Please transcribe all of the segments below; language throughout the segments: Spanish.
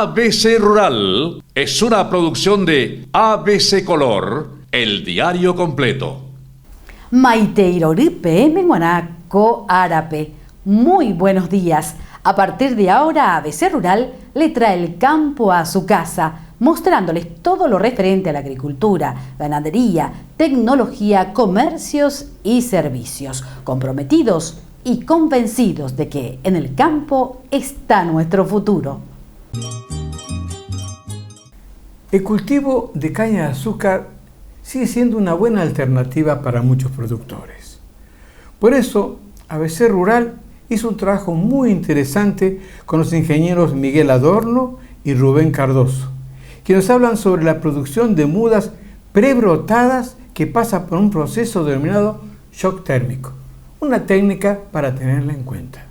ABC Rural es una producción de ABC Color, el diario completo. Maiteiroripe Menguanaco Árape. Muy buenos días. A partir de ahora, ABC Rural le trae el campo a su casa, mostrándoles todo lo referente a la agricultura, ganadería, tecnología, comercios y servicios, comprometidos y convencidos de que en el campo está nuestro futuro. El cultivo de caña de azúcar sigue siendo una buena alternativa para muchos productores. Por eso, ABC Rural hizo un trabajo muy interesante con los ingenieros Miguel Adorno y Rubén Cardoso, que nos hablan sobre la producción de mudas prebrotadas que pasa por un proceso denominado shock térmico, una técnica para tenerla en cuenta.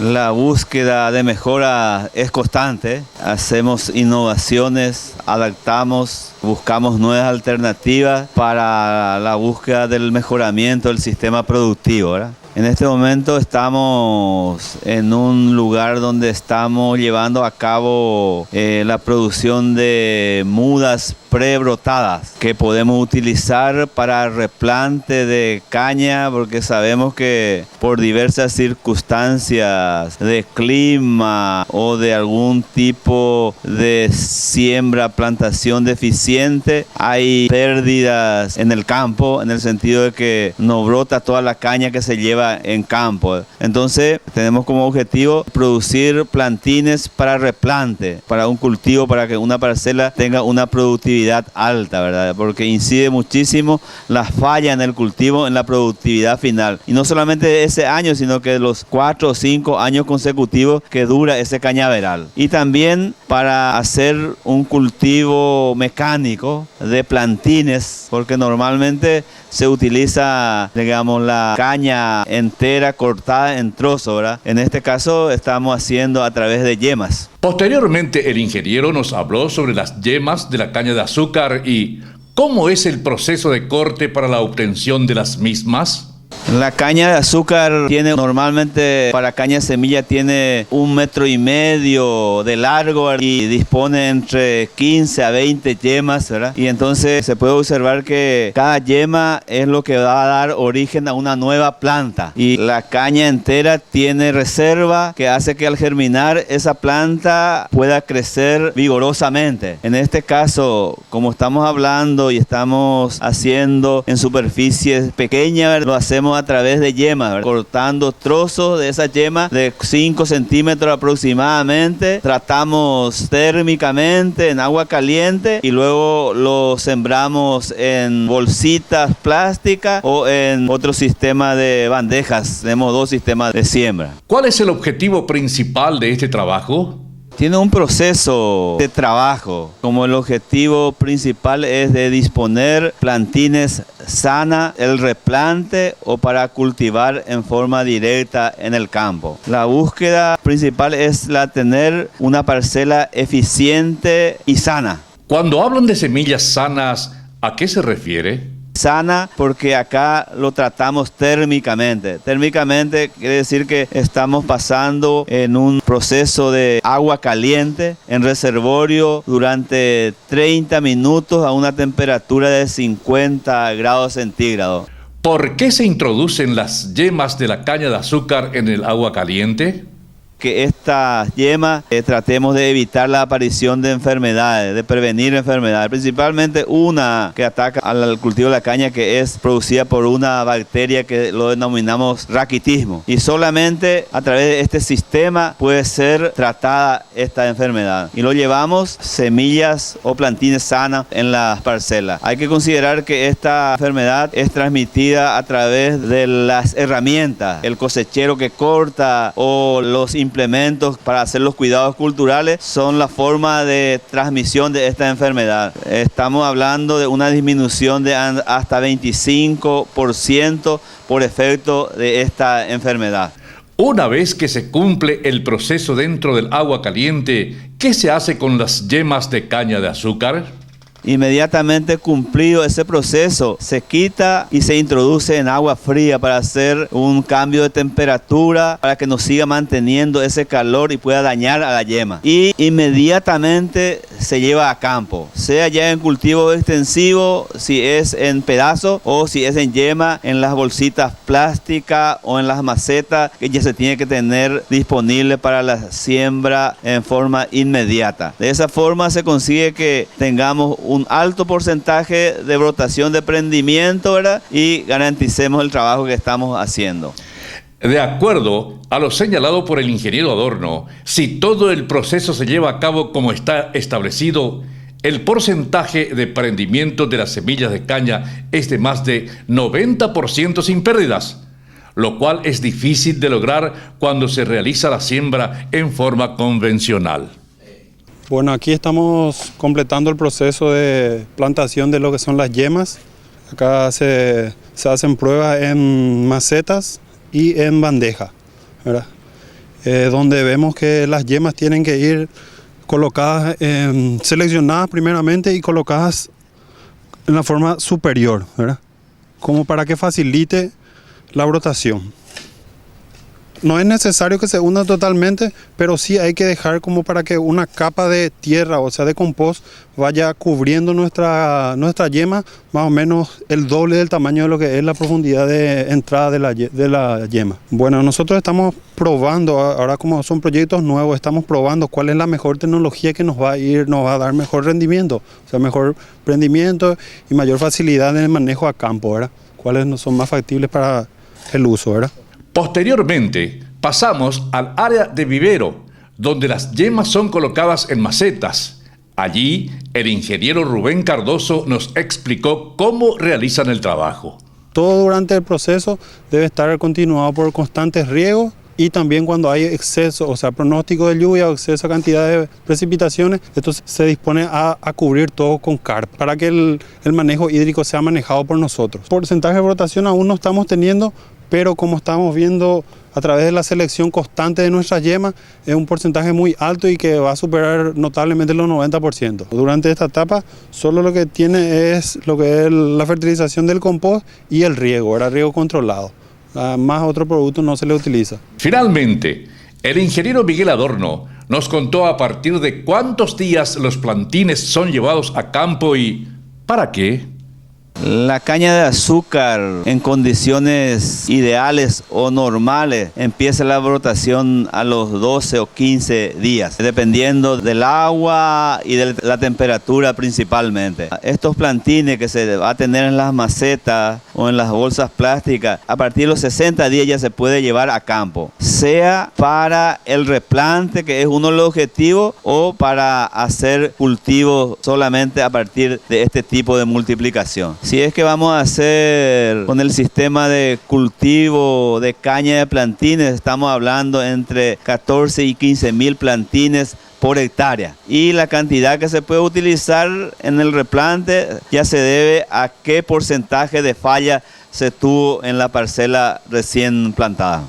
La búsqueda de mejora es constante, hacemos innovaciones, adaptamos, buscamos nuevas alternativas para la búsqueda del mejoramiento del sistema productivo, ¿verdad? En este momento estamos en un lugar donde estamos llevando a cabo la producción de mudas prebrotadas que podemos utilizar para replante de caña, porque sabemos que por diversas circunstancias de clima o de algún tipo de siembra, plantación deficiente, hay pérdidas en el campo, en el sentido de que no brota toda la caña que se lleva en campo. Entonces tenemos como objetivo producir plantines para replante, para un cultivo, para que una parcela tenga una productividad alta, ¿verdad? Porque incide muchísimo la falla en el cultivo, en la productividad final. Y no solamente ese año, sino que los 4 o 5 años consecutivos que dura ese cañaveral. Y también para hacer un cultivo mecánico de plantines, porque normalmente se utiliza, digamos, la caña entera cortada en trozos, ¿verdad? En este caso estamos haciendo a través de yemas. Posteriormente, el ingeniero nos habló sobre las yemas de la caña de azúcar y cómo es el proceso de corte para la obtención de las mismas. La caña de azúcar tiene normalmente, para caña de semilla, tiene 1,5 metros de largo y dispone entre 15 a 20 yemas, ¿verdad? Y entonces se puede observar que cada yema es lo que va a dar origen a una nueva planta. Y la caña entera tiene reserva que hace que al germinar esa planta pueda crecer vigorosamente. En este caso, como estamos hablando y estamos haciendo en superficies pequeñas, ¿verdad? Lo hacemos a través de yemas, ¿verdad? Cortando trozos de esa yema de 5 centímetros aproximadamente, tratamos térmicamente en agua caliente y luego lo sembramos en bolsitas plásticas o en otro sistema de bandejas. Tenemos 2 sistemas de siembra. ¿Cuál es el objetivo principal de este trabajo? Tiene un proceso de trabajo, como el objetivo principal es de disponer plantines sana, el replante o para cultivar en forma directa en el campo. La búsqueda principal es la tener una parcela eficiente y sana. Cuando hablan de semillas sanas, ¿a qué se refiere? Sana porque acá lo tratamos térmicamente. Térmicamente quiere decir que estamos pasando en un proceso de agua caliente en reservorio durante 30 minutos a una temperatura de 50 grados centígrados. ¿Por qué se introducen las yemas de la caña de azúcar en el agua caliente? Que estas yemas tratemos de evitar la aparición de enfermedades, de prevenir enfermedades, principalmente una que ataca al cultivo de la caña, que es producida por una bacteria que lo denominamos raquitismo, y solamente a través de este sistema puede ser tratada esta enfermedad y lo llevamos semillas o plantines sanas en las parcelas. Hay que considerar que esta enfermedad es transmitida a través de las herramientas, el cosechero que corta o los implementos para hacer los cuidados culturales son la forma de transmisión de esta enfermedad. Estamos hablando de una disminución de hasta 25% por efecto de esta enfermedad. Una vez que se cumple el proceso dentro del agua caliente, ¿qué se hace con las yemas de caña de azúcar? Inmediatamente cumplido ese proceso, se quita y se introduce en agua fría para hacer un cambio de temperatura, para que nos siga manteniendo ese calor y pueda dañar a la yema. Y inmediatamente se lleva a campo, sea ya en cultivo extensivo, si es en pedazo o si es en yema, en las bolsitas plásticas o en las macetas que ya se tiene que tener disponible para la siembra en forma inmediata. De esa forma se consigue que tengamos un alto porcentaje de brotación de prendimiento, ¿verdad? Y garanticemos el trabajo que estamos haciendo. De acuerdo a lo señalado por el ingeniero Adorno, si todo el proceso se lleva a cabo como está establecido, el porcentaje de prendimiento de las semillas de caña es de más de 90% sin pérdidas, lo cual es difícil de lograr cuando se realiza la siembra en forma convencional. Bueno, aquí estamos completando el proceso de plantación de lo que son las yemas. Acá se hacen pruebas en macetas y en bandeja, ¿verdad? Donde vemos que las yemas tienen que ir colocadas, seleccionadas primeramente y colocadas en la forma superior, ¿verdad? Como para que facilite la brotación. No es necesario que se hunda totalmente, pero sí hay que dejar como para que una capa de tierra, o sea de compost, vaya cubriendo nuestra yema, más o menos el doble del tamaño de lo que es la profundidad de entrada de la yema. Bueno, nosotros estamos probando, ahora como son proyectos nuevos, estamos probando cuál es la mejor tecnología que nos va a dar mejor rendimiento, o sea mejor prendimiento y mayor facilidad en el manejo a campo, ¿verdad? Cuáles son más factibles para el uso, ¿verdad? Posteriormente, pasamos al área de vivero, donde las yemas son colocadas en macetas. Allí, el ingeniero Rubén Cardoso nos explicó cómo realizan el trabajo. Todo durante el proceso debe estar continuado por constantes riegos y también cuando hay exceso, o sea, pronóstico de lluvia o exceso de cantidad de precipitaciones, esto se dispone a cubrir todo con carpa para que el manejo hídrico sea manejado por nosotros. Porcentaje de brotación aún no estamos teniendo, pero como estamos viendo a través de la selección constante de nuestras yemas, es un porcentaje muy alto y que va a superar notablemente los 90%. Durante esta etapa, solo lo que tiene es lo que es la fertilización del compost y el riego, el riego controlado. Más otro producto no se le utiliza. Finalmente, el ingeniero Miguel Adorno nos contó a partir de cuántos días los plantines son llevados a campo y ¿para qué? La caña de azúcar en condiciones ideales o normales empieza la brotación a los 12 o 15 días, dependiendo del agua y de la temperatura principalmente. Estos plantines que se va a tener en las macetas o en las bolsas plásticas, a partir de los 60 días ya se puede llevar a campo, sea para el replante, que es uno de los objetivos, o para hacer cultivos solamente a partir de este tipo de multiplicación. Si es que vamos a hacer con el sistema de cultivo de caña de plantines, estamos hablando entre 14 y 15 mil plantines por hectárea. Y la cantidad que se puede utilizar en el replante ya se debe a qué porcentaje de falla se tuvo en la parcela recién plantada.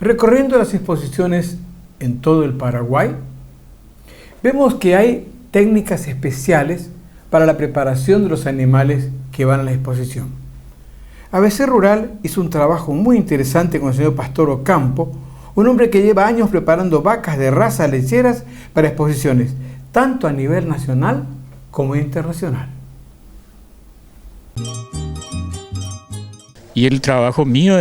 Recorriendo las exposiciones en todo el Paraguay, vemos que hay técnicas especiales para la preparación de los animales que van a la exposición. ABC Rural hizo un trabajo muy interesante con el señor Pastor Ocampo, un hombre que lleva años preparando vacas de raza lecheras para exposiciones, tanto a nivel nacional como internacional. Y el trabajo mío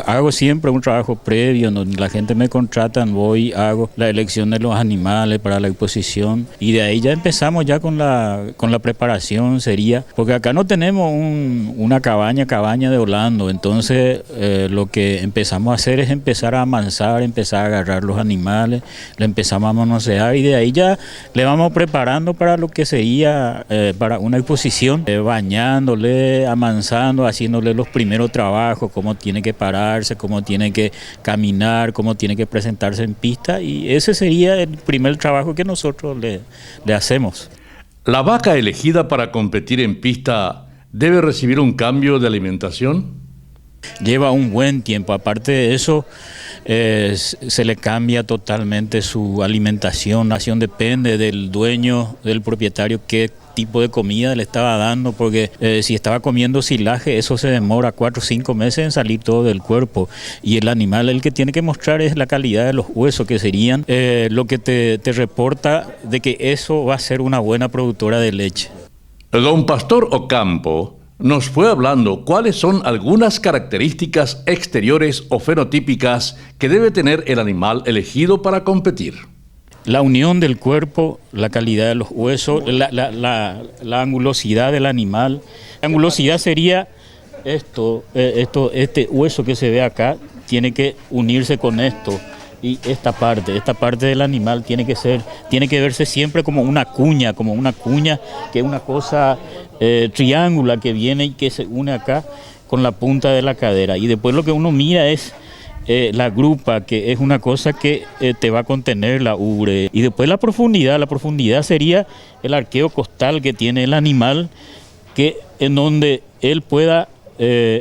hago siempre un trabajo previo, donde la gente me contrata, voy, hago la elección de los animales para la exposición y de ahí ya empezamos ya con la preparación sería, porque acá no tenemos una cabaña de Orlando, entonces lo que empezamos a hacer es empezar a amansar, empezar a agarrar los animales, le empezamos a manosear y de ahí ya le vamos preparando para lo que sería para una exposición, bañándole, amansando, haciéndole los primeros trabajos, cómo tiene que pararse, cómo tiene que caminar, cómo tiene que presentarse en pista, y ese sería el primer trabajo que nosotros le hacemos. ¿La vaca elegida para competir en pista debe recibir un cambio de alimentación? Lleva un buen tiempo, aparte de eso, se le cambia totalmente su alimentación. La alimentación depende del dueño, del propietario, qué tipo de comida le estaba dando, porque si estaba comiendo silaje, eso se demora 4 o 5 meses en salir todo del cuerpo, y el animal el que tiene que mostrar es la calidad de los huesos, que serían lo que te reporta de que eso va a ser una buena productora de leche. Don Pastor Ocampo nos fue hablando cuáles son algunas características exteriores o fenotípicas que debe tener el animal elegido para competir. La unión del cuerpo, la calidad de los huesos, la angulosidad del animal. La angulosidad sería este hueso que se ve acá, tiene que unirse con esto. Y esta parte del animal tiene que verse siempre como una cuña, que es una cosa triangular que viene y que se une acá con la punta de la cadera. Y después lo que uno mira es la grupa, que es una cosa que te va a contener la ubre. Y después la profundidad sería el arqueo costal que tiene el animal, en donde él pueda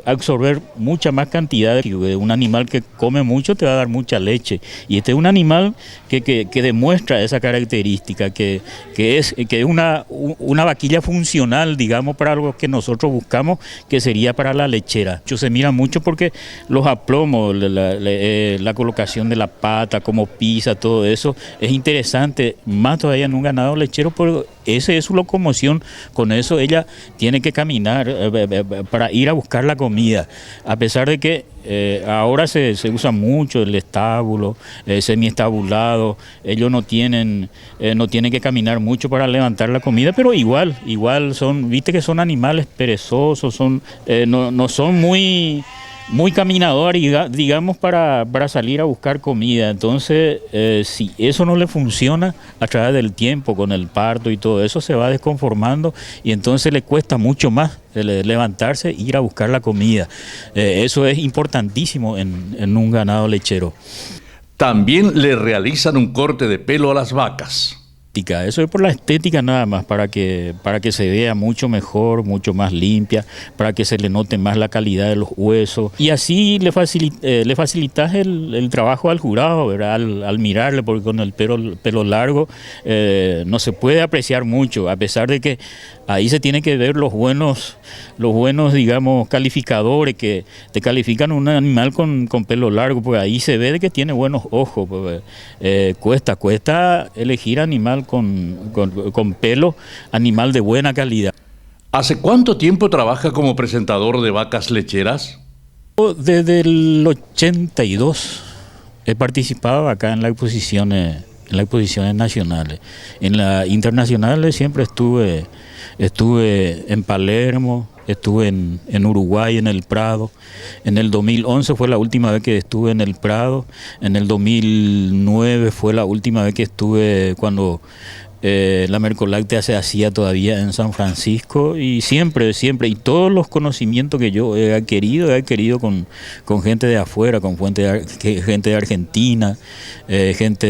absorber mucha más cantidad. Un animal que come mucho te va a dar mucha leche, y este es un animal que demuestra esa característica, que es una vaquilla funcional, digamos, para lo que nosotros buscamos, que sería para la lechera. Se mira mucho porque los aplomos, la colocación de la pata, cómo pisa, todo eso es interesante, más todavía en un ganado lechero, porque esa es su locomoción. Con eso ella tiene que caminar para ir a buscar la comida, a pesar de que ahora se usa mucho el estábulo, semiestabulado. Ellos no tienen que caminar mucho para levantar la comida, pero igual son, viste que son animales perezosos, no son muy caminadores, digamos, para salir a buscar comida. Entonces, si eso no le funciona, a través del tiempo, con el parto y todo eso, se va desconformando, y entonces le cuesta mucho más levantarse e ir a buscar la comida. Eso es importantísimo en un ganado lechero. También le realizan un corte de pelo a las vacas. Eso es por la estética nada más, para que se vea mucho mejor, mucho más limpia, para que se le note más la calidad de los huesos, y así le facilitas el trabajo al jurado, ¿verdad? Al mirarle, porque con el pelo largo no se puede apreciar mucho, a pesar de que ahí se tiene que ver los buenos, digamos, calificadores que te califican un animal con pelo largo, porque ahí se ve de que tiene buenos ojos. Cuesta elegir animal con pelo, animal de buena calidad. ¿Hace cuánto tiempo trabaja como presentador de vacas lecheras? Desde el 82 he participado acá en las exposiciones nacionales. En las internacionales siempre estuve en Palermo, estuve en Uruguay, en el Prado. En el 2011 fue la última vez que estuve en el Prado. En el 2009 fue la última vez que estuve cuando la Mercoláctea se hacía todavía en San Francisco, y siempre, y todos los conocimientos que yo he adquirido con gente de afuera, con gente de Argentina, gente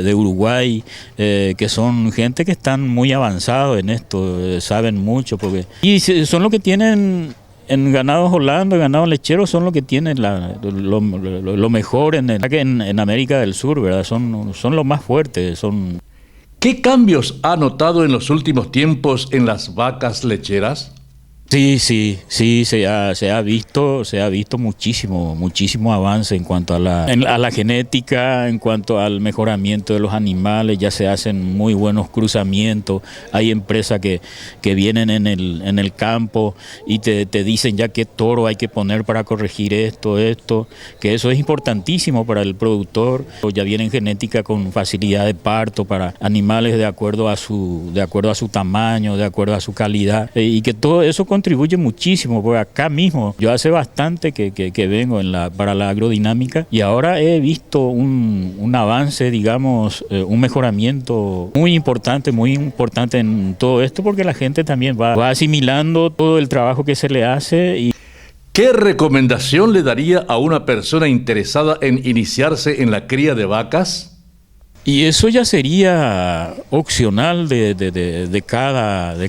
de Uruguay, que son gente que están muy avanzados en esto, saben mucho, y son los que tienen. En ganados holandos, ganados lecheros, son los que tienen lo mejor en América del Sur, ¿verdad? Son los más fuertes, ¿Qué cambios ha notado en los últimos tiempos en las vacas lecheras? Sí, se ha visto muchísimo avance en cuanto a la genética, en cuanto al mejoramiento de los animales. Ya se hacen muy buenos cruzamientos. Hay empresas que vienen en el campo y te dicen ya qué toro hay que poner para corregir esto, que eso es importantísimo para el productor. Ya vienen genética con facilidad de parto para animales de acuerdo a su tamaño, de acuerdo a su calidad, y que todo eso contribuye muchísimo, porque acá mismo yo hace bastante que vengo para la agrodinámica, y ahora he visto un avance, digamos, un mejoramiento muy importante en todo esto, porque la gente también va asimilando todo el trabajo que se le hace. ¿Qué recomendación le daría a una persona interesada en iniciarse en la cría de vacas? Y eso ya sería opcional de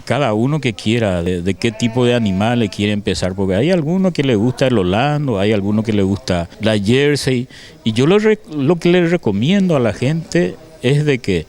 cada uno que quiera, de qué tipo de animal le quiere empezar, porque hay alguno que le gusta el Holando, hay alguno que le gusta la Jersey, y yo lo que le recomiendo a la gente es de que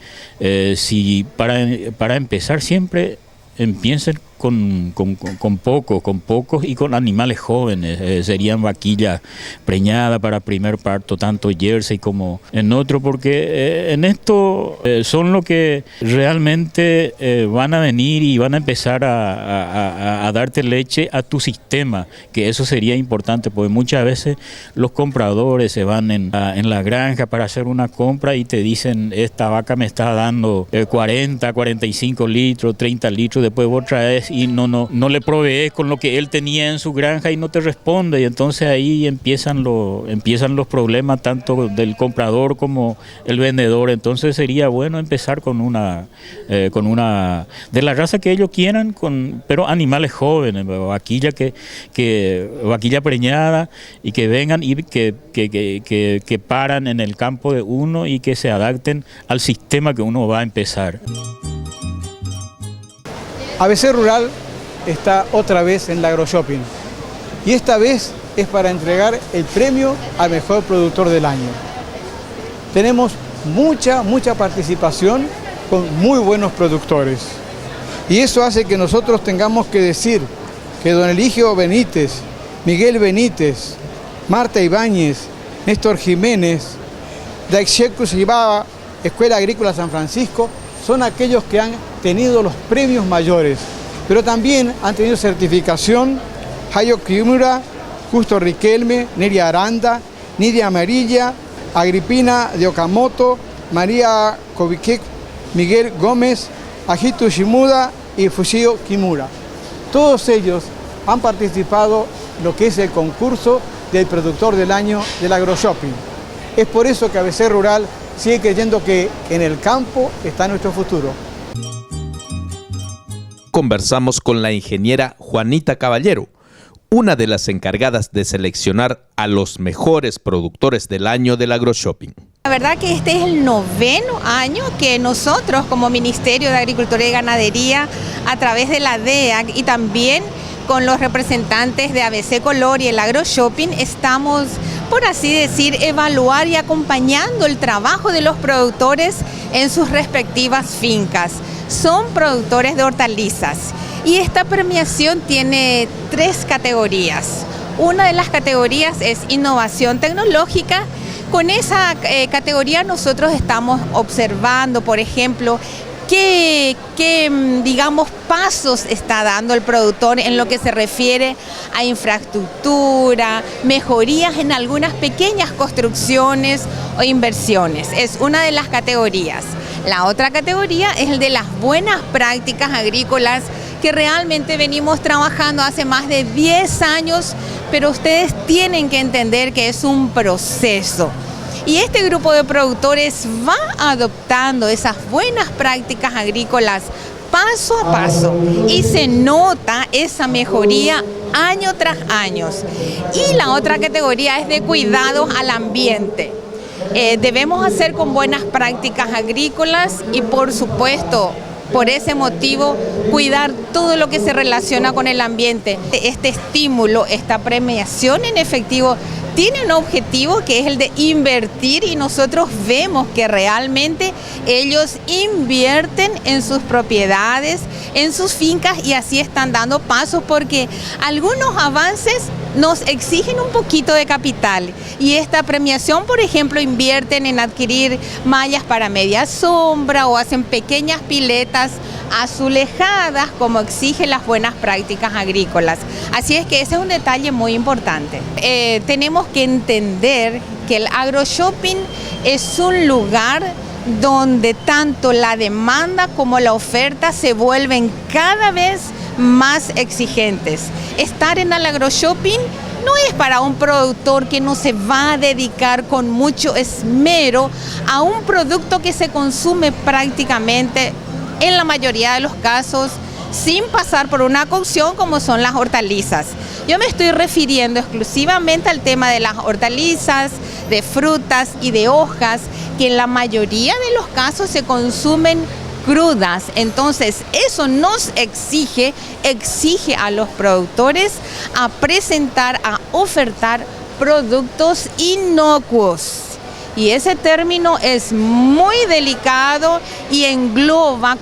si para empezar siempre empiecen con pocos y con animales jóvenes, serían vaquillas preñadas para primer parto, tanto Jersey como en otro, porque en esto son lo que realmente van a venir y van a empezar a darte leche a tu sistema, que eso sería importante, porque muchas veces los compradores se van en la granja para hacer una compra y te dicen, esta vaca me está dando 40, 45 litros, 30 litros, después vos traes y no le provees con lo que él tenía en su granja y no te responde, y entonces ahí empiezan los problemas tanto del comprador como el vendedor. Entonces sería bueno empezar con una de la raza que ellos quieran, pero animales jóvenes, vaquilla vaquilla preñada, y que vengan y que paran en el campo de uno y que se adapten al sistema que uno va a empezar. ABC Rural está otra vez en la AgroShopping, y esta vez es para entregar el premio al mejor productor del año. Tenemos mucha participación con muy buenos productores, y eso hace que nosotros tengamos que decir que don Eligio Benítez, Miguel Benítez, Marta Ibáñez, Néstor Jiménez, Daixeku Sibaba, Escuela Agrícola San Francisco, son aquellos que han tenido los premios mayores, pero también han tenido certificación Hayo Kimura, Justo Riquelme, Neria Aranda, Nidia Amarilla, Agripina de Okamoto, María Kovikek, Miguel Gómez, Ajitu Shimuda y Fushio Kimura. Todos ellos han participado en lo que es el concurso del productor del año del AgroShopping. Es por eso que ABC Rural sigue creyendo que en el campo está nuestro futuro. Conversamos con la ingeniera Juanita Caballero, una de las encargadas de seleccionar a los mejores productores del año del AgroShopping. La verdad que este es el 9º año que nosotros como Ministerio de Agricultura y Ganadería, a través de la DEAG y también con los representantes de ABC Color y el AgroShopping, estamos, por así decir, evaluar y acompañando el trabajo de los productores en sus respectivas fincas. Son productores de hortalizas y esta premiación tiene 3 categorías. Una de las categorías es innovación tecnológica. Con esa categoría nosotros estamos observando, por ejemplo, qué digamos, pasos está dando el productor en lo que se refiere a infraestructura, mejorías en algunas pequeñas construcciones o inversiones. Es una de las categorías. La otra categoría es el de las buenas prácticas agrícolas, que realmente venimos trabajando hace más de 10 años, pero ustedes tienen que entender que es un proceso. Y este grupo de productores va adoptando esas buenas prácticas agrícolas paso a paso y se nota esa mejoría año tras año. Y la otra categoría es de cuidados al ambiente. Debemos hacer con buenas prácticas agrícolas y, por supuesto, por ese motivo, cuidar todo lo que se relaciona con el ambiente. Este estímulo, esta premiación en efectivo, tiene un objetivo que es el de invertir, y nosotros vemos que realmente ellos invierten en sus propiedades, en sus fincas, y así están dando pasos, porque algunos avances nos exigen un poquito de capital, y esta premiación, por ejemplo, invierten en adquirir mallas para media sombra o hacen pequeñas piletas azulejadas, como exigen las buenas prácticas agrícolas. Así es que ese es un detalle muy importante. Tenemos que entender que el AgroShopping es un lugar donde tanto la demanda como la oferta se vuelven cada vez más exigentes. Estar en el AgroShopping no es para un productor que no se va a dedicar con mucho esmero a un producto que se consume prácticamente, en la mayoría de los casos, sin pasar por una cocción, como son las hortalizas. Yo me estoy refiriendo exclusivamente al tema de las hortalizas, de frutas y de hojas, que en la mayoría de los casos se consumen crudas. Entonces eso nos exige a los productores a presentar, a ofertar productos inocuos. Y ese término es muy delicado y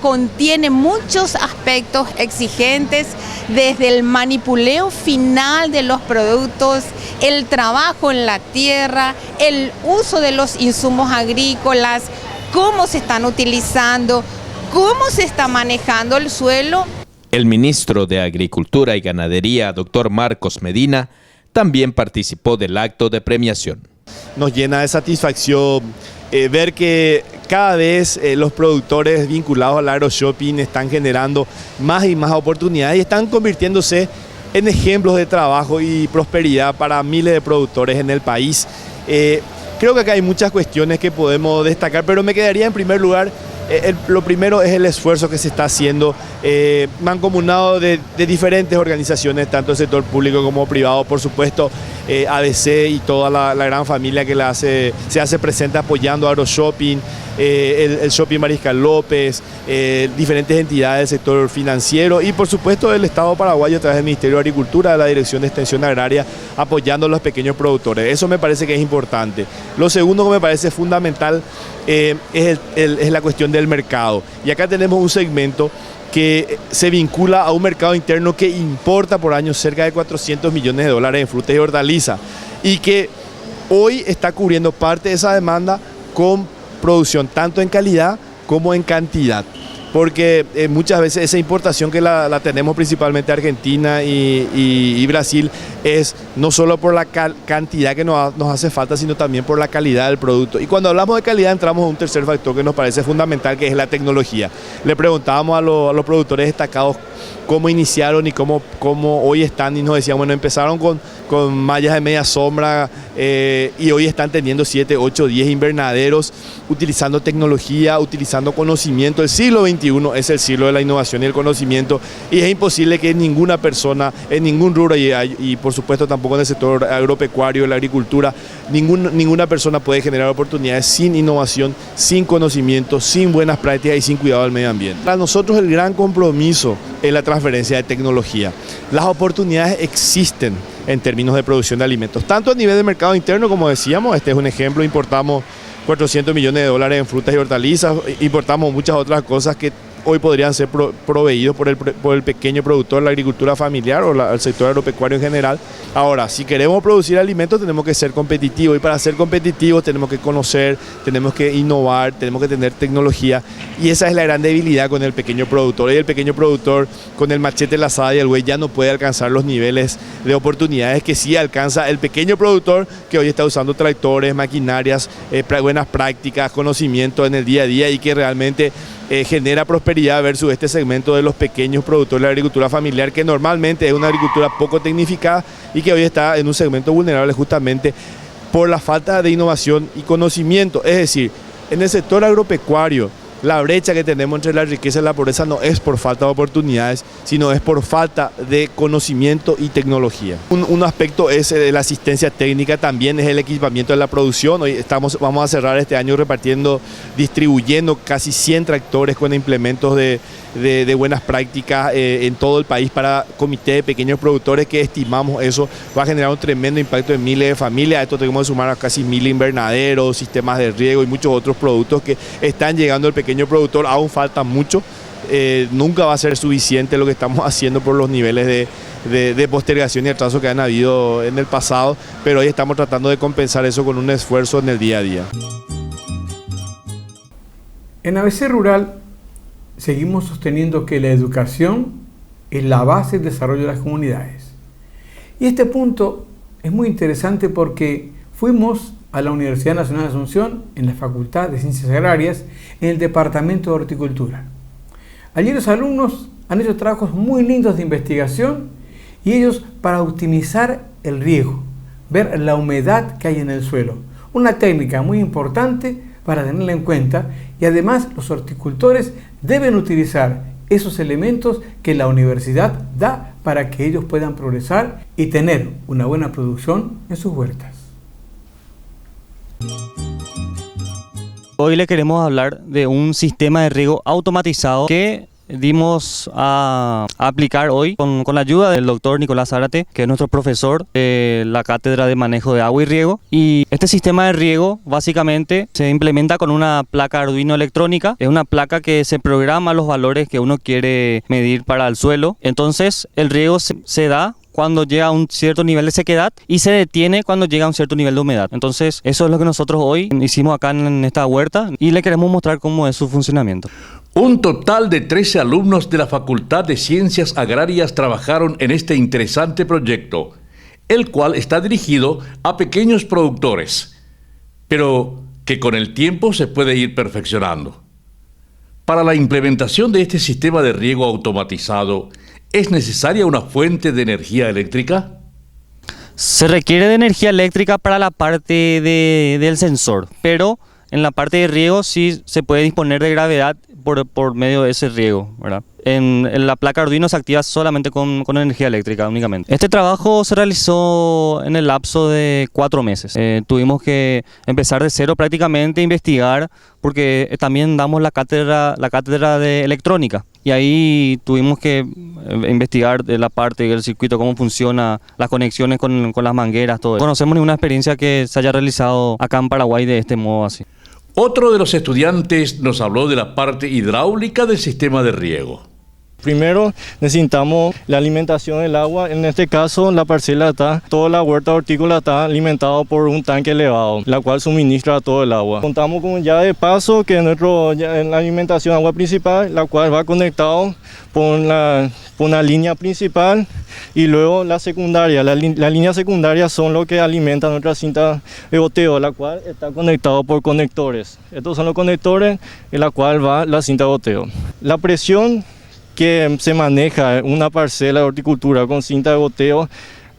contiene muchos aspectos exigentes, desde el manipuleo final de los productos, el trabajo en la tierra, el uso de los insumos agrícolas, cómo se están utilizando, cómo se está manejando el suelo. El ministro de Agricultura y Ganadería, doctor Marcos Medina, también participó del acto de premiación. Nos llena de satisfacción ver que cada vez los productores vinculados al agroshopping están generando más y más oportunidades y están convirtiéndose en ejemplos de trabajo y prosperidad para miles de productores en el país. Creo que acá hay muchas cuestiones que podemos destacar, pero me quedaría en primer lugar, lo primero es el esfuerzo que se está haciendo, mancomunado de diferentes organizaciones, tanto del sector público como privado, por supuesto, ABC y toda la gran familia que se hace presente apoyando AgroShopping, el Shopping Mariscal López, diferentes entidades del sector financiero y por supuesto el Estado paraguayo a través del Ministerio de Agricultura, de la Dirección de Extensión Agraria, apoyando a los pequeños productores. Eso me parece que es importante. Lo segundo que me parece fundamental es la cuestión del mercado. Y acá tenemos un segmento que se vincula a un mercado interno que importa por año cerca de 400 millones de dólares en frutas y hortalizas y que hoy está cubriendo parte de esa demanda con producción tanto en calidad como en cantidad. Porque muchas veces esa importación que la tenemos principalmente Argentina y Brasil es no solo por la cantidad que nos hace falta, sino también por la calidad del producto. Y cuando hablamos de calidad entramos en un tercer factor que nos parece fundamental, que es la tecnología. Le preguntábamos a los productores destacados cómo iniciaron y cómo hoy están, y nos decían, bueno, empezaron con mallas de media sombra y hoy están teniendo 7, 8, 10 invernaderos, utilizando tecnología, utilizando conocimiento. El siglo XXI es el siglo de la innovación y el conocimiento y es imposible que ninguna persona en ningún rubro y por supuesto tampoco en el sector agropecuario, la agricultura, ninguna persona puede generar oportunidades sin innovación, sin conocimiento, sin buenas prácticas y sin cuidado del medio ambiente. Para nosotros el gran compromiso es la transferencia de tecnología. Las oportunidades existen en términos de producción de alimentos, tanto a nivel de mercado interno, como decíamos, este es un ejemplo, importamos 400 millones de dólares en frutas y hortalizas, importamos muchas otras cosas que hoy podrían ser proveídos por el pequeño productor, la agricultura familiar o el sector agropecuario en general. Ahora, si queremos producir alimentos tenemos que ser competitivos y para ser competitivos tenemos que conocer, tenemos que innovar, tenemos que tener tecnología y esa es la gran debilidad con el pequeño productor. Y el pequeño productor con el machete, la azada y el buey ya no puede alcanzar los niveles de oportunidades que sí alcanza el pequeño productor que hoy está usando tractores, maquinarias, buenas prácticas, conocimiento en el día a día y que realmente genera prosperidad versus este segmento de los pequeños productores de la agricultura familiar, que normalmente es una agricultura poco tecnificada y que hoy está en un segmento vulnerable justamente por la falta de innovación y conocimiento. Es decir, en el sector agropecuario, la brecha que tenemos entre la riqueza y la pobreza no es por falta de oportunidades, sino es por falta de conocimiento y tecnología. Un aspecto es la asistencia técnica, también es el equipamiento de la producción. Hoy vamos a cerrar este año distribuyendo casi 100 tractores con implementos de buenas prácticas en todo el país para comité de pequeños productores que estimamos eso va a generar un tremendo impacto en miles de familias. A esto tenemos que sumar a casi 1000 invernaderos, sistemas de riego y muchos otros productos que están llegando al pequeño productor. Aún falta mucho, nunca va a ser suficiente lo que estamos haciendo por los niveles de postergación y atraso que han habido en el pasado, pero hoy estamos tratando de compensar eso con un esfuerzo en el día a día. En ABC Rural seguimos sosteniendo que la educación es la base del desarrollo de las comunidades. Y este punto es muy interesante porque fuimos a la Universidad Nacional de Asunción en la Facultad de Ciencias Agrarias en el Departamento de Horticultura. Allí los alumnos han hecho trabajos muy lindos de investigación y ellos para optimizar el riego, ver la humedad que hay en el suelo. Una técnica muy importante para tenerla en cuenta y además los horticultores deben utilizar esos elementos que la universidad da para que ellos puedan progresar y tener una buena producción en sus huertas. Hoy le queremos hablar de un sistema de riego automatizado que dimos a aplicar hoy con la ayuda del doctor Nicolás Zárate, que es nuestro profesor de la Cátedra de Manejo de Agua y Riego. Y este sistema de riego básicamente se implementa con una placa Arduino electrónica. Es una placa que se programa los valores que uno quiere medir para el suelo. Entonces el riego se da cuando llega a un cierto nivel de sequedad y se detiene cuando llega a un cierto nivel de humedad. Entonces eso es lo que nosotros hoy hicimos acá en esta huerta y le queremos mostrar cómo es su funcionamiento. Un total de 13 alumnos de la Facultad de Ciencias Agrarias trabajaron en este interesante proyecto, el cual está dirigido a pequeños productores, pero que con el tiempo se puede ir perfeccionando. Para la implementación de este sistema de riego automatizado, ¿es necesaria una fuente de energía eléctrica? Se requiere de energía eléctrica para la parte del sensor, pero en la parte de riego sí se puede disponer de gravedad por medio de ese riego, ¿verdad? En la placa Arduino se activa solamente con energía eléctrica únicamente. Este trabajo se realizó en el lapso de 4 meses. Tuvimos que empezar de cero prácticamente, investigar, porque también damos la cátedra de electrónica. Y ahí tuvimos que investigar de la parte del circuito, cómo funciona, las conexiones con las mangueras, todo. No conocemos ninguna experiencia que se haya realizado acá en Paraguay de este modo así. Otro de los estudiantes nos habló de la parte hidráulica del sistema de riego. Primero necesitamos la alimentación del agua. En este caso la parcela toda la huerta hortícola está alimentada por un tanque elevado, la cual suministra todo el agua. Contamos con un llave de paso que es en la alimentación de agua principal, la cual va conectado por una línea principal y luego la secundaria. La línea secundaria son lo que alimenta nuestra cinta de goteo, la cual está conectado por conectores. Estos son los conectores en la cual va la cinta de goteo. La presión que se maneja en una parcela de horticultura con cinta de goteo,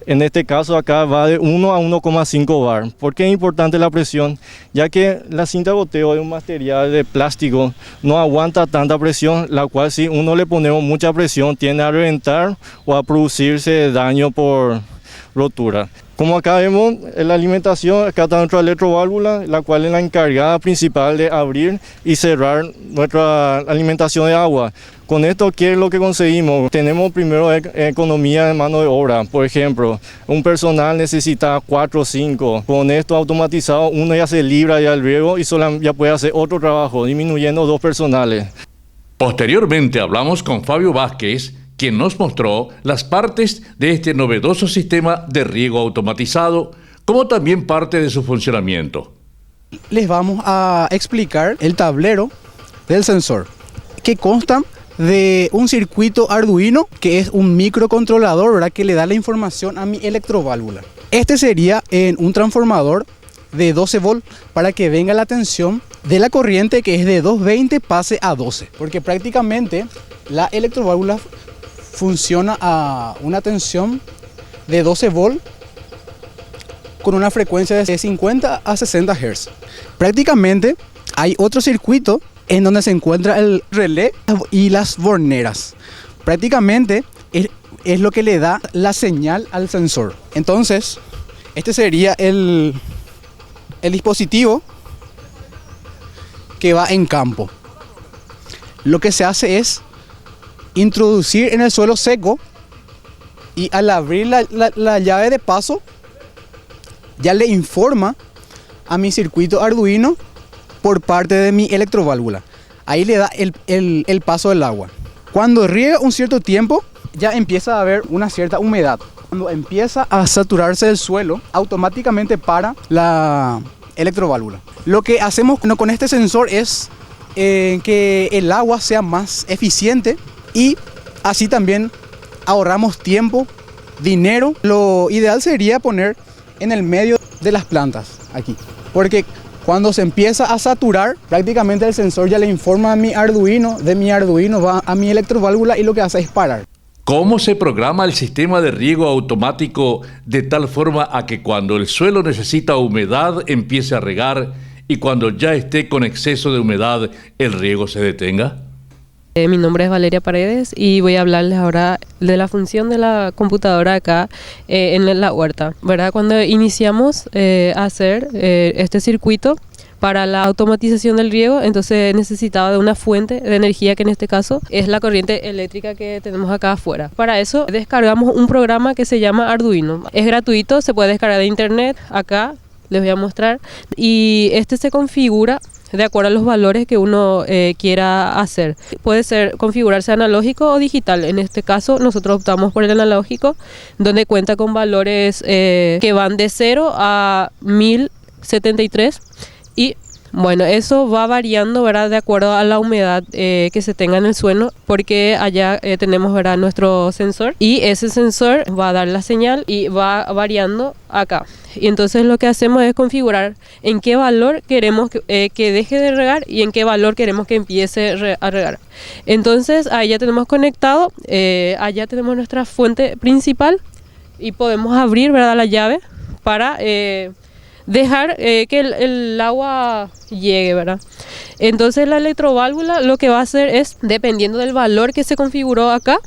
en este caso acá va de 1 a 1,5 bar. ¿Por qué es importante la presión? Ya que la cinta de goteo es un material de plástico, no aguanta tanta presión, la cual si uno le ponemos mucha presión tiende a reventar o a producirse daño por rotura. Como acá vemos en la alimentación, acá está nuestra electroválvula, la cual es la encargada principal de abrir y cerrar nuestra alimentación de agua. Con esto, ¿qué es lo que conseguimos? Tenemos primero economía de mano de obra. Por ejemplo, un personal necesita 4 o 5. Con esto automatizado, uno ya se libra ya del riego y ya puede hacer otro trabajo, disminuyendo 2 personales. Posteriormente hablamos con Fabio Vázquez, quien nos mostró las partes de este novedoso sistema de riego automatizado, como también parte de su funcionamiento. Les vamos a explicar el tablero del sensor, que consta de un circuito Arduino, que es un microcontrolador, ¿verdad?, que le da la información a mi electroválvula. Este sería en un transformador de 12 volts para que venga la tensión de la corriente, que es de 220 pase a 12, porque prácticamente la electroválvula funciona a una tensión de 12 volts con una frecuencia de 50 a 60 Hz. Prácticamente hay otro circuito en donde se encuentra el relé y las borneras. Prácticamente es lo que le da la señal al sensor. Entonces, este sería el dispositivo que va en campo. Lo que se hace es introducir en el suelo seco y al abrir la llave de paso ya le informa a mi circuito Arduino por parte de mi electroválvula. Ahí le da el paso del agua. Cuando riega un cierto tiempo ya empieza a haber una cierta humedad. Cuando empieza a saturarse el suelo, automáticamente para la electroválvula. Lo que hacemos con este sensor es que el agua sea más eficiente y así también ahorramos tiempo, dinero. Lo ideal sería poner en el medio de las plantas, aquí, porque cuando se empieza a saturar, prácticamente el sensor ya le informa a mi Arduino, de mi Arduino va a mi electroválvula y lo que hace es parar. ¿Cómo se programa el sistema de riego automático de tal forma a que cuando el suelo necesita humedad empiece a regar y cuando ya esté con exceso de humedad el riego se detenga? Mi nombre es Valeria Paredes y voy a hablarles ahora de la función de la computadora acá en la huerta, ¿verdad? Cuando iniciamos a hacer este circuito, para la automatización del riego, entonces necesitaba de una fuente de energía que en este caso es la corriente eléctrica que tenemos acá afuera. Para eso descargamos un programa que se llama Arduino. Es gratuito, se puede descargar de internet, acá les voy a mostrar, y este se configura de acuerdo a los valores que uno quiera hacer. Puede ser configurarse analógico o digital. En este caso nosotros optamos por el analógico, donde cuenta con valores que van de 0 a 1073 y bueno, eso va variando, ¿verdad?, de acuerdo a la humedad que se tenga en el suelo, porque allá tenemos, ¿verdad?, nuestro sensor, y ese sensor va a dar la señal y va variando acá. Y entonces lo que hacemos es configurar en qué valor queremos que deje de regar y en qué valor queremos que empiece a regar. Entonces ahí ya tenemos conectado, allá tenemos nuestra fuente principal y podemos abrir, ¿verdad?, la llave para dejar que el agua llegue, ¿verdad? Entonces la electroválvula lo que va a hacer es, dependiendo del valor que se configuró acá,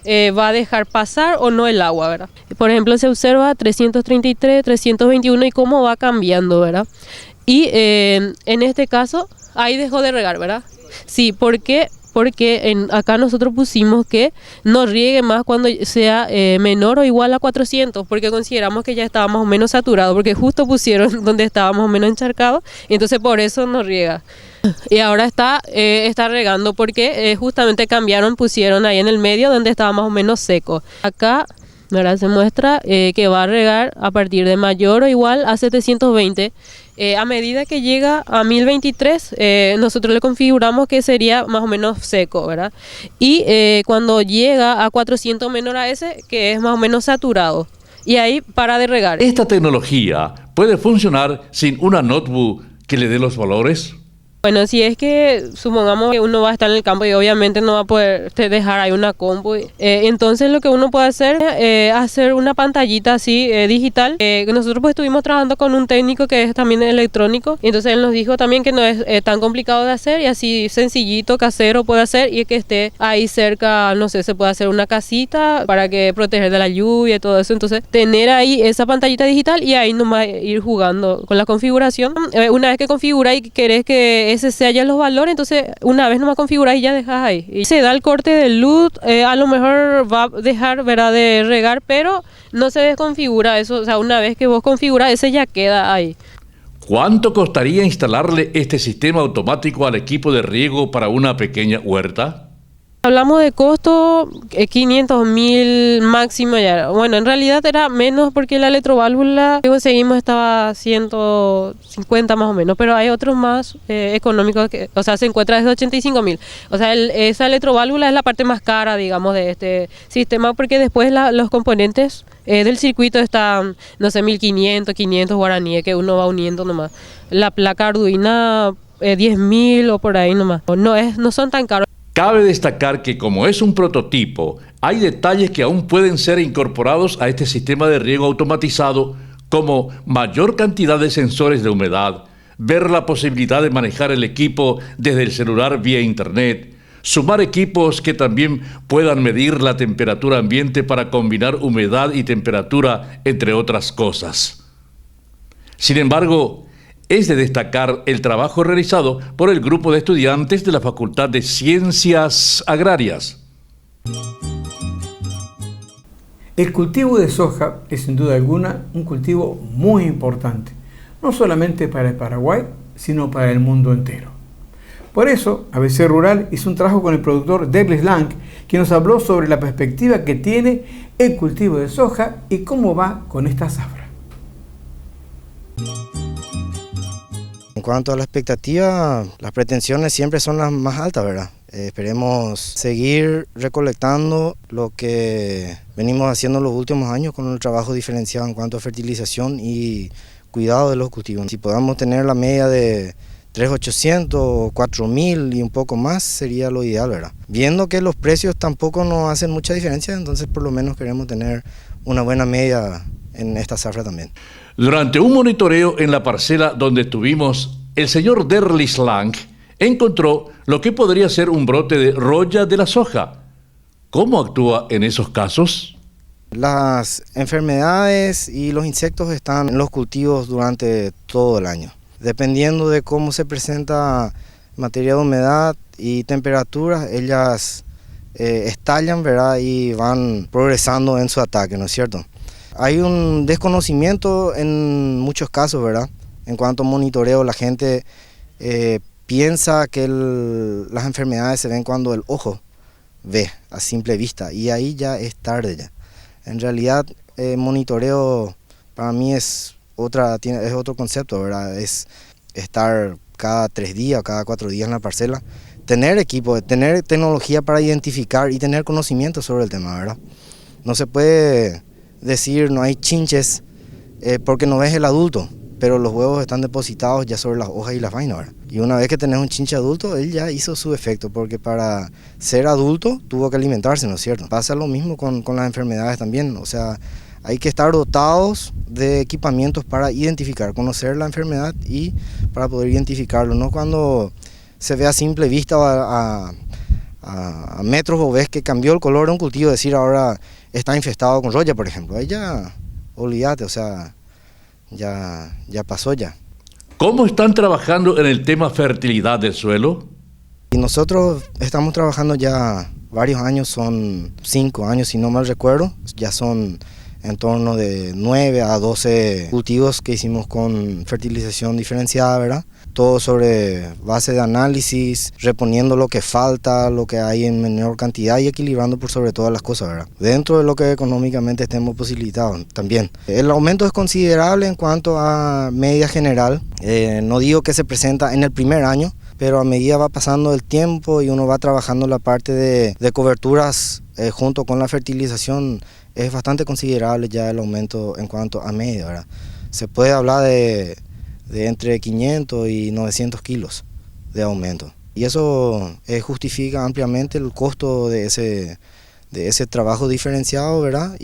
va a dejar pasar o no el agua, ¿verdad? Por ejemplo, se observa 333, 321 y cómo va cambiando, ¿verdad? Y en este caso, ahí dejó de regar, ¿verdad? Sí, porque acá nosotros pusimos que no riegue más cuando sea menor o igual a 400, porque consideramos que ya estaba más o menos saturado, porque justo pusieron donde estaba más o menos encharcado, y entonces por eso no riega. Y ahora está regando porque justamente pusieron ahí en el medio donde estaba más o menos seco. Acá, ¿verdad?, se muestra que va a regar a partir de mayor o igual a 720. A medida que llega a 1023, nosotros le configuramos que sería más o menos seco, ¿verdad? Y cuando llega a 400 menor a ese, que es más o menos saturado. Y ahí para de regar. ¿Esta tecnología puede funcionar sin una notebook que le dé los valores? Bueno, si es que supongamos que uno va a estar en el campo y obviamente no va a poder dejar ahí una compu, entonces lo que uno puede hacer es hacer una pantallita así digital. Nosotros pues estuvimos trabajando con un técnico que es también electrónico, y entonces él nos dijo también que no es tan complicado de hacer y así sencillito, casero puede hacer, y que esté ahí cerca, no sé, se puede hacer una casita para que proteger de la lluvia y todo eso. Entonces tener ahí esa pantallita digital y ahí nomás ir jugando con la configuración. Una vez que configura y querés que ese sea ya los valores, entonces una vez nomás configuras y ya dejas ahí. Y se da el corte de luz, a lo mejor va a dejar, ¿verdad?, de regar, pero no se desconfigura eso. O sea, una vez que vos configuras, ese ya queda ahí. ¿Cuánto costaría instalarle este sistema automático al equipo de riego para una pequeña huerta? Hablamos de costo, 500.000 máximo ya. Bueno, en realidad era menos porque la electroválvula que conseguimos estaba 150 más o menos, pero hay otros más económicos, o sea, se encuentra desde 85.000. O sea, esa electroválvula es la parte más cara, digamos, de este sistema, porque después los componentes del circuito están, no sé, 1.500, 500 guaraníes que uno va uniendo nomás. La placa Arduino, 10.000 o por ahí nomás. No son tan caros. Cabe destacar que como es un prototipo, hay detalles que aún pueden ser incorporados a este sistema de riego automatizado, como mayor cantidad de sensores de humedad, ver la posibilidad de manejar el equipo desde el celular vía internet, sumar equipos que también puedan medir la temperatura ambiente para combinar humedad y temperatura, entre otras cosas. Sin embargo, es de destacar el trabajo realizado por el grupo de estudiantes de la Facultad de Ciencias Agrarias. El cultivo de soja es sin duda alguna un cultivo muy importante, no solamente para el Paraguay, sino para el mundo entero. Por eso, ABC Rural hizo un trabajo con el productor Douglas Lang, quien nos habló sobre la perspectiva que tiene el cultivo de soja y cómo va con esta zafra. En cuanto a la expectativa, las pretensiones siempre son las más altas, ¿verdad? Esperemos seguir recolectando lo que venimos haciendo los últimos años con el trabajo diferenciado en cuanto a fertilización y cuidado de los cultivos. Si podamos tener la media de 3.800, 4.000 y un poco más sería lo ideal, ¿verdad? Viendo que los precios tampoco nos hacen mucha diferencia, entonces por lo menos queremos tener una buena media en esta zafra también. Durante un monitoreo en la parcela donde estuvimos, el señor Douglas Lang encontró lo que podría ser un brote de roya de la soja. ¿Cómo actúa en esos casos? Las enfermedades y los insectos están en los cultivos durante todo el año. Dependiendo de cómo se presenta materia de humedad y temperaturas, ellas estallan, ¿verdad? Y van progresando en su ataque, ¿no es cierto? Hay un desconocimiento en muchos casos, ¿verdad? En cuanto a monitoreo, la gente piensa que las enfermedades se ven cuando el ojo ve a simple vista, y ahí ya es tarde ya. En realidad, monitoreo para mí es otro concepto, ¿verdad? Es estar cada 3 días, cada 4 días en la parcela, tener equipo, tener tecnología para identificar y tener conocimiento sobre el tema, ¿verdad? No se puede decir no hay chinches porque no ves el adulto, pero los huevos están depositados ya sobre las hojas y las vainas, ¿verdad? Y una vez que tenés un chinche adulto, él ya hizo su efecto, porque para ser adulto tuvo que alimentarse, ¿no es cierto? Pasa lo mismo con las enfermedades también, o sea, hay que estar dotados de equipamientos para identificar, conocer la enfermedad y para poder identificarlo, no cuando se ve a simple vista a metros o ves que cambió el color de un cultivo, decir ahora está infestado con roya, por ejemplo. Ahí ya, olvídate, o sea, ya pasó ya. ¿Cómo están trabajando en el tema fertilidad del suelo? Y nosotros estamos trabajando ya varios años, son 5 años si no mal recuerdo, ya son en torno de 9 a 12 cultivos que hicimos con fertilización diferenciada, ¿verdad? Todo sobre base de análisis, reponiendo lo que falta, lo que hay en menor cantidad y equilibrando por sobre todas las cosas, ¿verdad? Dentro de lo que económicamente estemos posibilitados también. El aumento es considerable en cuanto a media general, no digo que se presenta en el primer año, pero a medida va pasando el tiempo y uno va trabajando la parte de coberturas junto con la fertilización, es bastante considerable ya el aumento en cuanto a media, ¿verdad? Se puede hablar de entre 500 y 900 kilos de aumento. Y eso justifica ampliamente el costo de ese trabajo diferenciado, ¿verdad?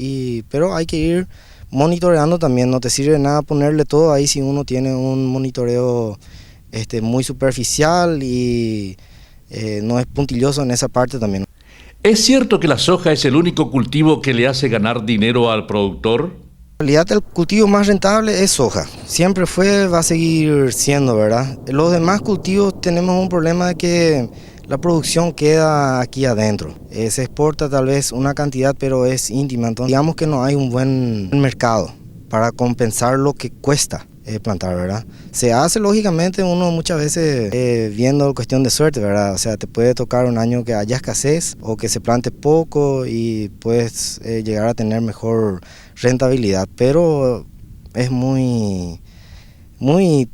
Pero hay que ir monitoreando también, no te sirve de nada ponerle todo ahí si uno tiene un monitoreo muy superficial y no es puntilloso en esa parte también. ¿Es cierto que la soja es el único cultivo que le hace ganar dinero al productor? En realidad el cultivo más rentable es soja, siempre fue, va a seguir siendo, ¿verdad? Los demás cultivos tenemos un problema de que la producción queda aquí adentro, se exporta tal vez una cantidad pero es íntima, entonces digamos que no hay un buen mercado para compensar lo que cuesta plantar, ¿verdad? Se hace lógicamente uno muchas veces viendo cuestión de suerte, ¿verdad? O sea, te puede tocar un año que haya escasez o que se plante poco y puedes llegar a tener mejor rentabilidad, pero es muy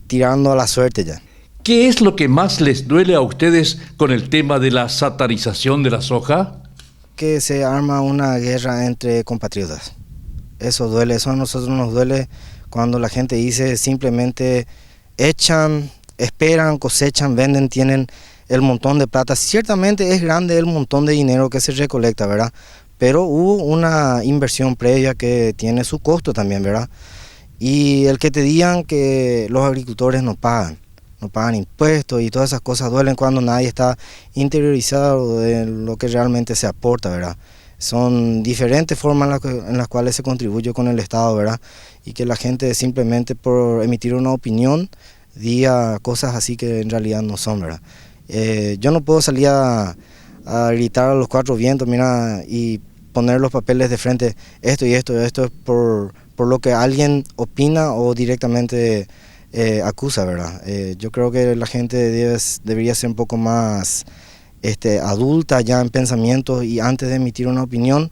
tirando a la suerte ya. ¿Qué es lo que más les duele a ustedes con el tema de la satanización de la soja? Que se arma una guerra entre compatriotas. Eso duele, eso a nosotros nos duele cuando la gente dice simplemente echan, esperan, cosechan, venden, tienen el montón de plata. Ciertamente es grande el montón de dinero que se recolecta, ¿verdad? Pero hubo una inversión previa que tiene su costo también, ¿verdad? Y el que te digan que los agricultores no pagan impuestos y todas esas cosas duelen cuando nadie está interiorizado de lo que realmente se aporta, ¿verdad? Son diferentes formas en las cuales se contribuye con el Estado, ¿verdad? Y que la gente simplemente por emitir una opinión diga cosas así que en realidad no son, ¿verdad? Yo no puedo salir a gritar a los 4 vientos, mira, y poner los papeles de frente, esto y esto es por lo que alguien opina o directamente acusa, ¿verdad? Yo creo que la gente debería ser un poco más adulta ya en pensamientos y antes de emitir una opinión,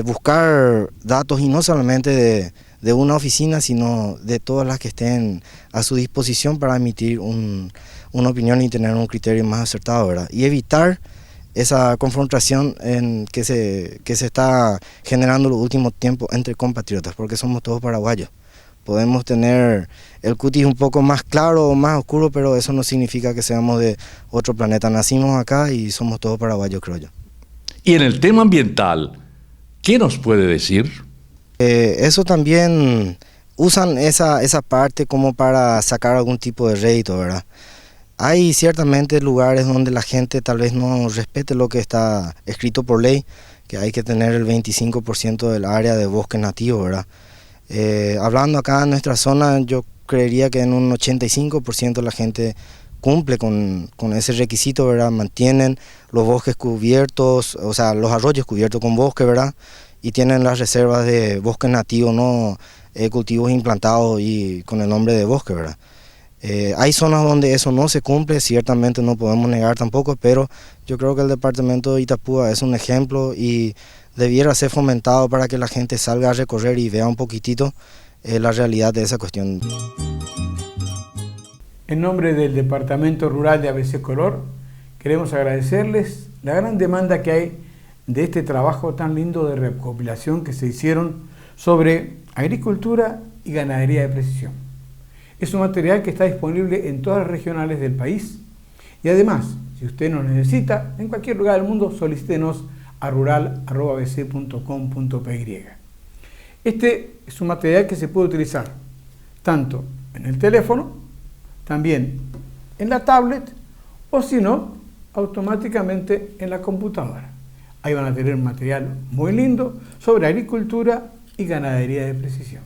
buscar datos y no solamente de una oficina, sino de todas las que estén a su disposición para emitir una opinión y tener un criterio más acertado, ¿verdad? Y evitar esa confrontación que se está generando en los últimos tiempos entre compatriotas, porque somos todos paraguayos. Podemos tener el cutis un poco más claro o más oscuro, pero eso no significa que seamos de otro planeta. Nacimos acá y somos todos paraguayos, creo yo. Y en el tema ambiental, ¿qué nos puede decir? Eso también usan esa parte como para sacar algún tipo de rédito, ¿verdad? Hay ciertamente lugares donde la gente tal vez no respete lo que está escrito por ley, que hay que tener el 25% del área de bosque nativo, ¿verdad? Hablando acá en nuestra zona, yo creería que en un 85% la gente cumple con ese requisito, ¿verdad? Mantienen los bosques cubiertos, o sea, los arroyos cubiertos con bosque, ¿verdad? Y tienen las reservas de bosques nativos, no cultivos implantados y con el nombre de bosque, ¿verdad? Hay zonas donde eso no se cumple, ciertamente no podemos negar tampoco, pero yo creo que el departamento de Itapúa es un ejemplo y debiera ser fomentado para que la gente salga a recorrer y vea un poquitito la realidad de esa cuestión. En nombre del Departamento Rural de ABC Color, queremos agradecerles la gran demanda que hay de este trabajo tan lindo de recopilación que se hicieron sobre agricultura y ganadería de precisión. Es un material que está disponible en todas las regionales del país y además, si usted nos necesita, en cualquier lugar del mundo, solicítenos a rural@abc.com.py. Este es un material que se puede utilizar tanto en el teléfono, también en la tablet o si no, automáticamente en la computadora. Ahí van a tener un material muy lindo sobre agricultura y ganadería de precisión.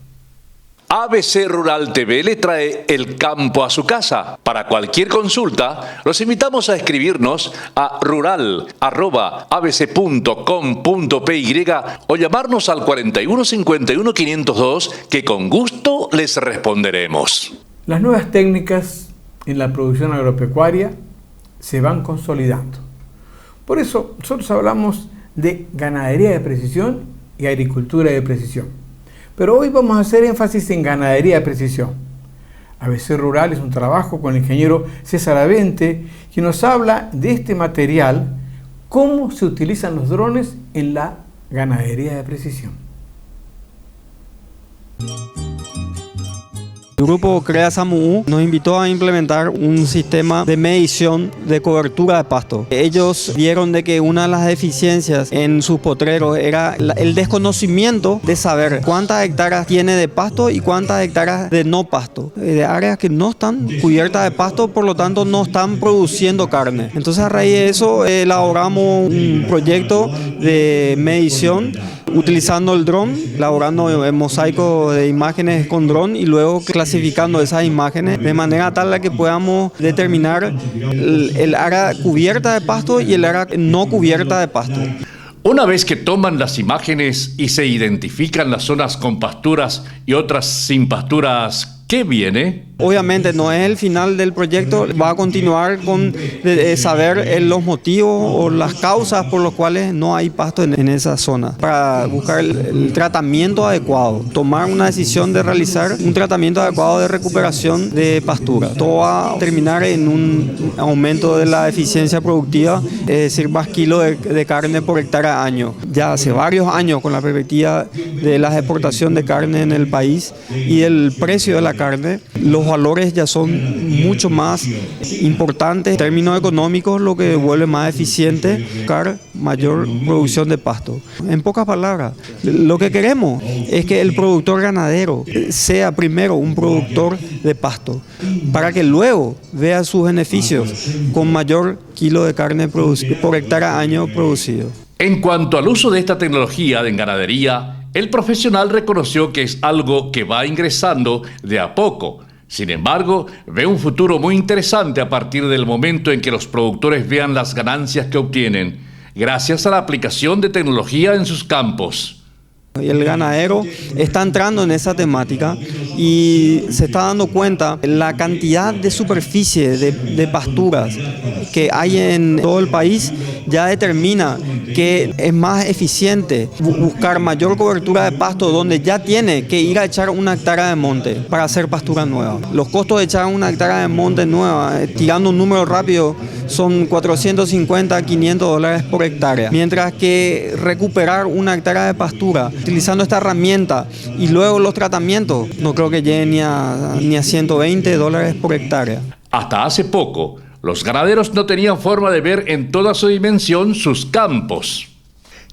ABC Rural TV le trae el campo a su casa. Para cualquier consulta, los invitamos a escribirnos a rural@abc.com.py o llamarnos al 41 51 502 que con gusto les responderemos. Las nuevas técnicas en la producción agropecuaria se van consolidando. Por eso nosotros hablamos de ganadería de precisión y agricultura de precisión. Pero hoy vamos a hacer énfasis en ganadería de precisión. ABC Rural es un trabajo con el ingeniero César Avente, que nos habla de este material, cómo se utilizan los drones en la ganadería de precisión. El grupo CREA SAMU nos invitó a implementar un sistema de medición de cobertura de pasto. Ellos vieron de que una de las deficiencias en sus potreros era el desconocimiento de saber cuántas hectáreas tiene de pasto y cuántas hectáreas de no pasto, de áreas que no están cubiertas de pasto, por lo tanto no están produciendo carne. Entonces a raíz de eso elaboramos un proyecto de medición utilizando el dron, elaborando el mosaico de imágenes con dron y luego clasificando esas imágenes de manera tal que podamos determinar el área cubierta de pasto y el área no cubierta de pasto. Una vez que toman las imágenes y se identifican las zonas con pasturas y otras sin pasturas, ¿qué viene? Obviamente no es el final del proyecto, va a continuar con saber los motivos o las causas por las cuales no hay pasto en esa zona, para buscar el tratamiento adecuado, tomar una decisión de realizar un tratamiento adecuado de recuperación de pastura. Todo va a terminar en un aumento de la eficiencia productiva, es decir, más kilos de carne por hectárea año. Ya hace varios años con la perspectiva de la exportación de carne en el país y el precio de la carne, los valores ya son mucho más importantes en términos económicos, lo que vuelve más eficiente buscar mayor producción de pasto. En pocas palabras, lo que queremos es que el productor ganadero sea primero un productor de pasto, para que luego vea sus beneficios con mayor kilo de carne por hectárea año producido. En cuanto al uso de esta tecnología en ganadería, el profesional reconoció que es algo que va ingresando de a poco. Sin embargo, ve un futuro muy interesante a partir del momento en que los productores vean las ganancias que obtienen, gracias a la aplicación de tecnología en sus campos. Y el ganadero está entrando en esa temática y se está dando cuenta la cantidad de superficie de pasturas que hay en todo el país ya determina que es más eficiente buscar mayor cobertura de pasto donde ya tiene que ir a echar una hectárea de monte para hacer pastura nueva. Los costos de echar una hectárea de monte nueva, tirando un número rápido, son $450 a $500 por hectárea, mientras que recuperar una hectárea de pastura utilizando esta herramienta y luego los tratamientos, no creo que lleguen ni a $120 por hectárea. Hasta hace poco, los ganaderos no tenían forma de ver en toda su dimensión sus campos.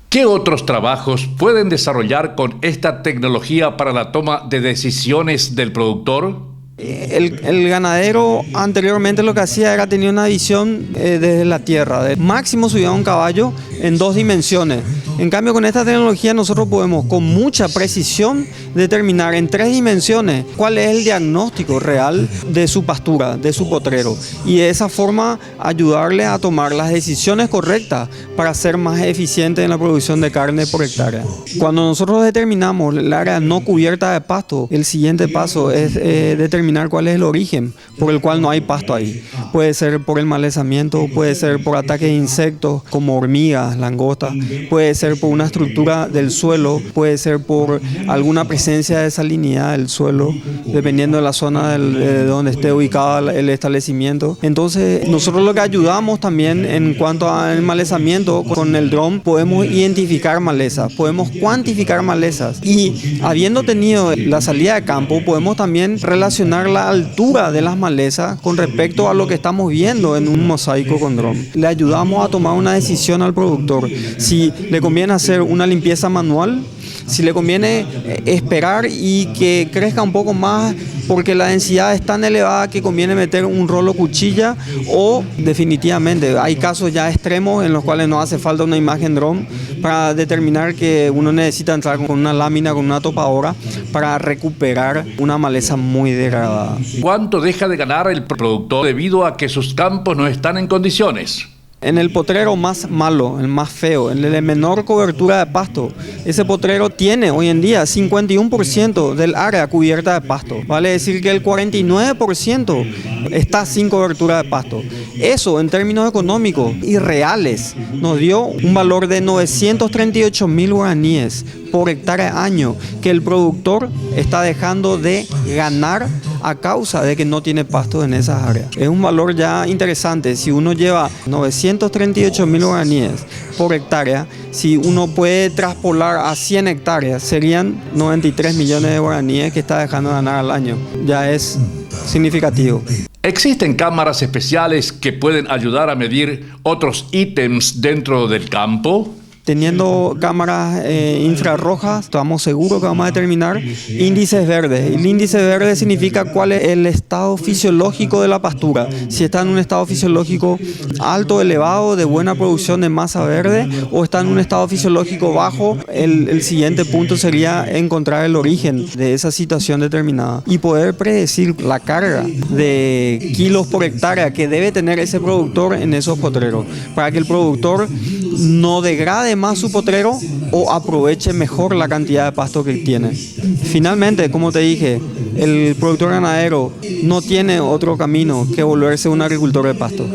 ¿Qué otros trabajos pueden desarrollar con esta tecnología para la toma de decisiones del productor? El ganadero anteriormente lo que hacía era tener una visión desde la tierra. Máximo subía un caballo en 2 dimensiones. En cambio, con esta tecnología nosotros podemos con mucha precisión determinar en 3 dimensiones cuál es el diagnóstico real de su pastura, de su potrero. Y de esa forma ayudarle a tomar las decisiones correctas para ser más eficiente en la producción de carne por hectárea. Cuando nosotros determinamos el área no cubierta de pasto, el siguiente paso es determinar cuál es el origen por el cual no hay pasto ahí. Puede ser por el malezamiento, puede ser por ataques de insectos como hormigas, langostas, puede ser por una estructura del suelo, puede ser por alguna presencia de salinidad del suelo, dependiendo de la zona de donde esté ubicado el establecimiento. Entonces, nosotros lo que ayudamos también en cuanto al malezamiento, con el dron podemos identificar malezas, podemos cuantificar malezas y habiendo tenido la salida de campo, podemos también relacionar la altura de las malezas con respecto a lo que estamos viendo en un mosaico con dron. Le ayudamos a tomar una decisión al productor, si le conviene hacer una limpieza manual, si le conviene esperar y que crezca un poco más porque la densidad es tan elevada que conviene meter un rolo cuchilla, o definitivamente hay casos ya extremos en los cuales no hace falta una imagen dron para determinar que uno necesita entrar con una lámina, con una topadora para recuperar una maleza muy degradada. ¿Cuánto deja de ganar el productor debido a que sus campos no están en condiciones? En el potrero más malo, el más feo, el de menor cobertura de pasto, ese potrero tiene hoy en día 51% del área cubierta de pasto. Vale decir que el 49% está sin cobertura de pasto. Eso en términos económicos y reales nos dio un valor de 938.000 guaraníes por hectárea año que el productor está dejando de ganar a causa de que no tiene pasto en esas áreas. Es un valor ya interesante. Si uno lleva 938.000 guaraníes por hectárea, si uno puede traspolar a 100 hectáreas, serían 93 millones de guaraníes que está dejando de ganar al año. Ya es significativo. ¿Existen cámaras especiales que pueden ayudar a medir otros ítems dentro del campo? Teniendo cámaras infrarrojas, estamos seguros que vamos a determinar índices verdes. El índice verde significa cuál es el estado fisiológico de la pastura. Si está en un estado fisiológico alto, elevado, de buena producción de masa verde, o está en un estado fisiológico bajo, el siguiente punto sería encontrar el origen de esa situación determinada y poder predecir la carga de kilos por hectárea que debe tener ese productor en esos potreros, para que el productor no degrade más su potrero o aproveche mejor la cantidad de pasto que tiene. Finalmente, como te dije, el productor ganadero no tiene otro camino que volverse un agricultor de pasto.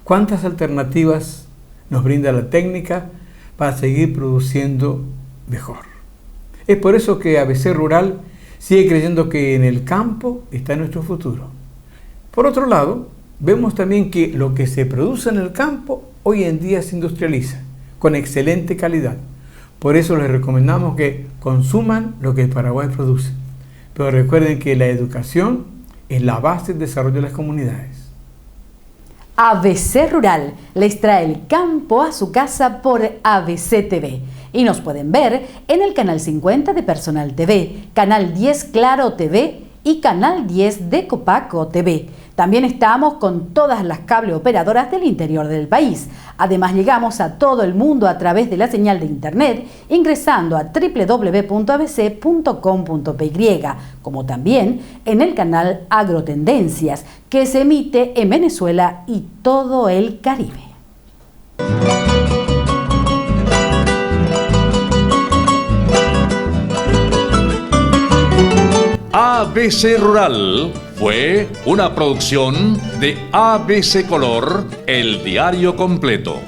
¿Cuántas alternativas nos brinda la técnica para seguir produciendo mejor? Es por eso que ABC Rural sigue creyendo que en el campo está nuestro futuro. Por otro lado, vemos también que lo que se produce en el campo hoy en día se industrializa con excelente calidad. Por eso les recomendamos que consuman lo que el Paraguay produce. Pero recuerden que la educación es la base del desarrollo de las comunidades. ABC Rural les trae el campo a su casa por ABC TV. Y nos pueden ver en el canal 50 de Personal TV, canal 10 Claro TV y canal 10 de Copaco TV. También estamos con todas las cable operadoras del interior del país. Además, llegamos a todo el mundo a través de la señal de internet ingresando a www.abc.com.py, como también en el canal Agrotendencias, que se emite en Venezuela y todo el Caribe. ABC Rural fue una producción de ABC Color, el diario completo.